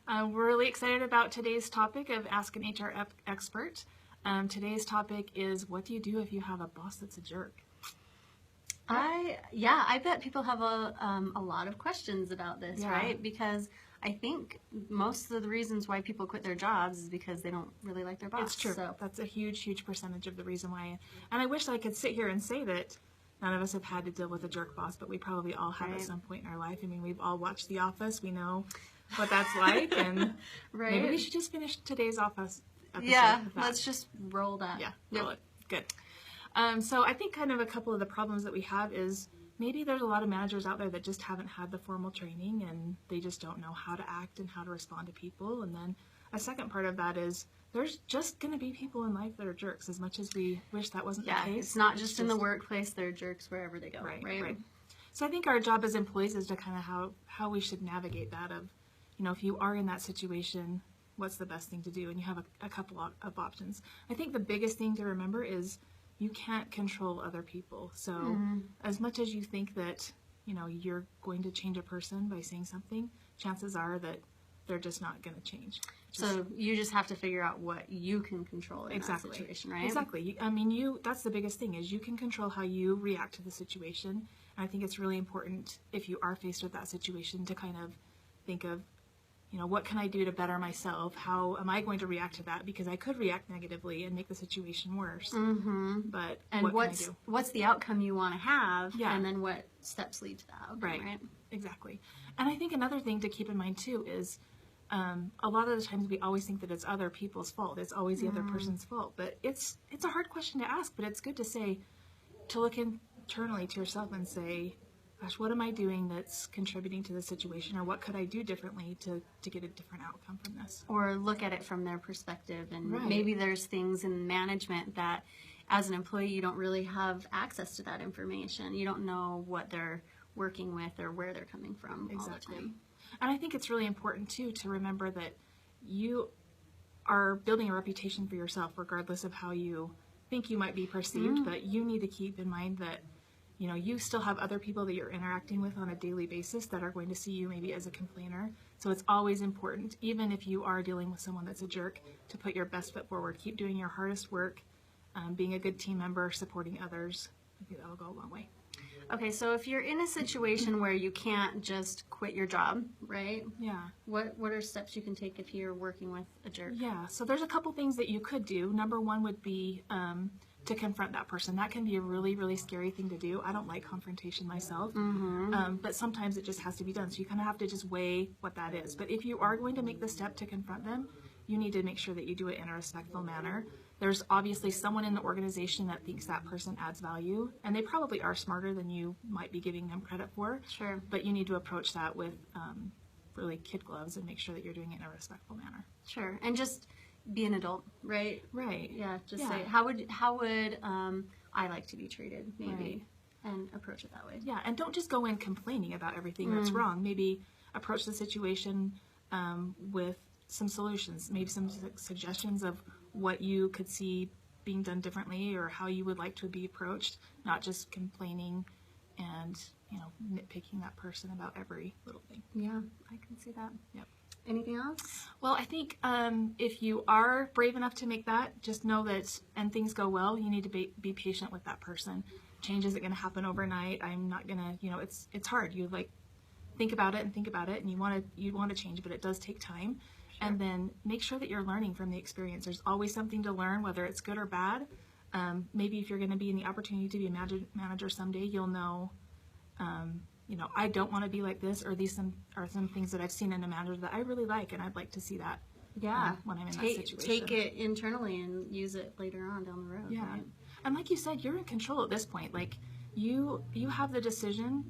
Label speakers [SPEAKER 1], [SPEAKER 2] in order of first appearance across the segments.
[SPEAKER 1] We're really excited about today's topic of Ask an HR Expert. Today's topic is, what do you do if you have a boss that's a jerk?
[SPEAKER 2] I bet people have a lot of questions about this, right? Because I think most of the reasons why people quit their jobs is because they don't really like their boss.
[SPEAKER 1] It's true. So that's a huge percentage of the reason why. And I wish I could sit here and say that none of us have had to deal with a jerk boss, but we probably all have at some point in our life. I mean, we've all watched The Office. We know what that's like, and maybe we should just finish today's Office episode.
[SPEAKER 2] Yeah, let's just roll that.
[SPEAKER 1] Yeah, roll it. Good. So I think kind of a couple of the problems that we have is maybe there's a lot of managers out there that just haven't had the formal training and they just don't know how to act and how to respond to people. And then a second part of that is there's just going to be people in life that are jerks, as much as we wish that wasn't the case.
[SPEAKER 2] It's not just in the workplace, they're jerks wherever they go.
[SPEAKER 1] Right. So I think our job as employees is to kind of how we should navigate that of, if you are in that situation, what's the best thing to do? And you have a couple of options. I think the biggest thing to remember is you can't control other people. So as much as you think that, you're going to change a person by saying something, chances are that they're just not going to change.
[SPEAKER 2] So you just have to figure out what you can control in that situation, right?
[SPEAKER 1] Exactly. I mean, that's the biggest thing, is you can control how you react to the situation. And I think it's really important, if you are faced with that situation, to kind of think of, what can I do to better myself? How am I going to react to that? Because I could react negatively and make the situation worse. But
[SPEAKER 2] what's the outcome you want to have? And then what steps lead to that outcome, right?
[SPEAKER 1] Exactly. And I think another thing to keep in mind too is a lot of the times we always think that it's other people's fault. It's always the other person's fault. But it's a hard question to ask, but it's good to look internally to yourself and say, gosh, what am I doing that's contributing to the situation, or what could I do differently to get a different outcome from this?
[SPEAKER 2] Or look at it from their perspective, and maybe there's things in management that as an employee you don't really have access to that information. You don't know what they're working with or where they're coming from all the time.
[SPEAKER 1] And I think it's really important too to remember that you are building a reputation for yourself regardless of how you think you might be perceived, but you need to keep in mind that you still have other people that you're interacting with on a daily basis that are going to see you maybe as a complainer. So it's always important, even if you are dealing with someone that's a jerk, to put your best foot forward. Keep doing your hardest work, being a good team member, supporting others. I think that'll go a long way.
[SPEAKER 2] Okay, so if you're in a situation where you can't just quit your job, right?
[SPEAKER 1] Yeah.
[SPEAKER 2] What are steps you can take if you're working with a jerk?
[SPEAKER 1] Yeah, so there's a couple things that you could do. Number one would be to confront that person. That can be a really scary thing to do. I don't like confrontation myself, but sometimes it just has to be done. So you kind of have to just weigh what that is. But if you are going to make the step to confront them, you need to make sure that you do it in a respectful manner. There's obviously someone in the organization that thinks that person adds value, and they probably are smarter than you might be giving them credit for.
[SPEAKER 2] Sure.
[SPEAKER 1] But you need to approach that with really kid gloves and make sure that you're doing it in a respectful manner.
[SPEAKER 2] Sure. And just be an adult, right?
[SPEAKER 1] Right.
[SPEAKER 2] Yeah. Just say, how would I like to be treated, maybe, and approach it that way.
[SPEAKER 1] Yeah. And don't just go in complaining about everything that's wrong. Maybe approach the situation with some solutions, maybe some suggestions of what you could see being done differently or how you would like to be approached, not just complaining and, nitpicking that person about every little thing.
[SPEAKER 2] Yeah, I can see that.
[SPEAKER 1] Yep.
[SPEAKER 2] Anything else?
[SPEAKER 1] Well, I think if you are brave enough to make that, just know that, and things go well, you need to be patient with that person. Change isn't going to happen overnight. I'm not going to, it's hard. You think about it, and you want to change, but it does take time. Sure. And then make sure that you're learning from the experience. There's always something to learn, whether it's good or bad. Maybe if you're going to be in the opportunity to be a manager someday, you'll know, I don't want to be like this, or these are some things that I've seen in a manager that I really like, and I'd like to see that. When I'm in that situation.
[SPEAKER 2] Take it internally and use it later on down the road.
[SPEAKER 1] Yeah.
[SPEAKER 2] Right?
[SPEAKER 1] And like you said, you're in control at this point. Like you have the decision.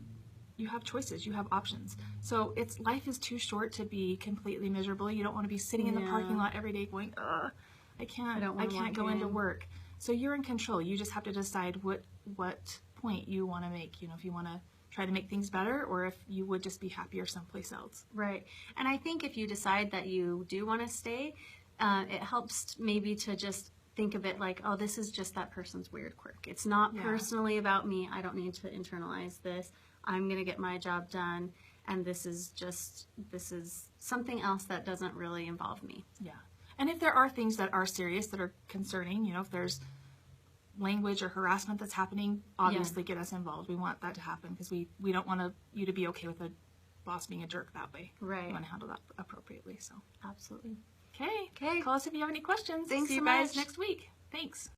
[SPEAKER 1] You have choices, you have options. So life is too short to be completely miserable. You don't want to be sitting in the parking lot every day going, I can't go into work. So you're in control. You just have to decide what point you want to make, if you want to try to make things better, or if you would just be happier someplace else.
[SPEAKER 2] Right. And I think if you decide that you do want to stay, it helps maybe to just think of it like, oh, this is just that person's weird quirk. It's not personally about me. I don't need to internalize this. I'm going to get my job done. and this is something else that doesn't really involve me.
[SPEAKER 1] Yeah. And if there are things that are serious, that are concerning, if there's language or harassment that's happening, obviously get us involved. We want that to happen because we don't want you to be okay with a boss being a jerk that way.
[SPEAKER 2] Right.
[SPEAKER 1] We want to handle that appropriately. So
[SPEAKER 2] absolutely.
[SPEAKER 1] Okay. Call us if you have any questions.
[SPEAKER 2] Thanks
[SPEAKER 1] See you
[SPEAKER 2] so
[SPEAKER 1] guys
[SPEAKER 2] much.
[SPEAKER 1] next week. Thanks.